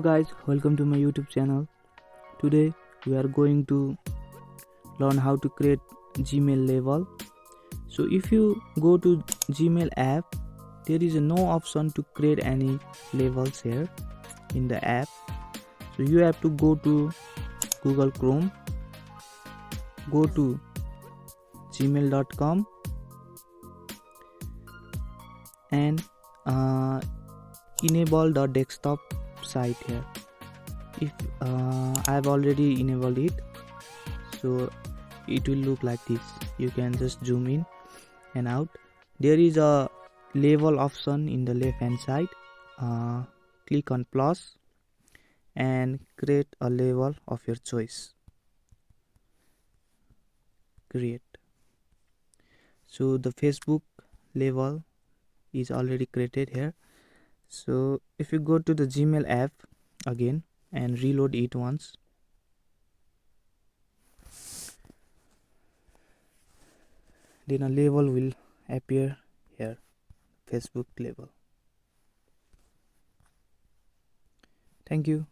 Hello guys, welcome to my YouTube channel. Today we are going to learn how to create Gmail label. So if you go to Gmail app, there is no option to create any labels here in the app. So you have to go to Google Chrome, go to gmail.com and enable the desktop site here. If I've already enabled it, so it will look like this. You can just zoom in and out. There is a label option in the left hand side. Click on plus and create a label of your choice. Create. So the Facebook label is already created here. So if you go to the Gmail app again and reload it once, then a label will appear here, Facebook label. Thank you.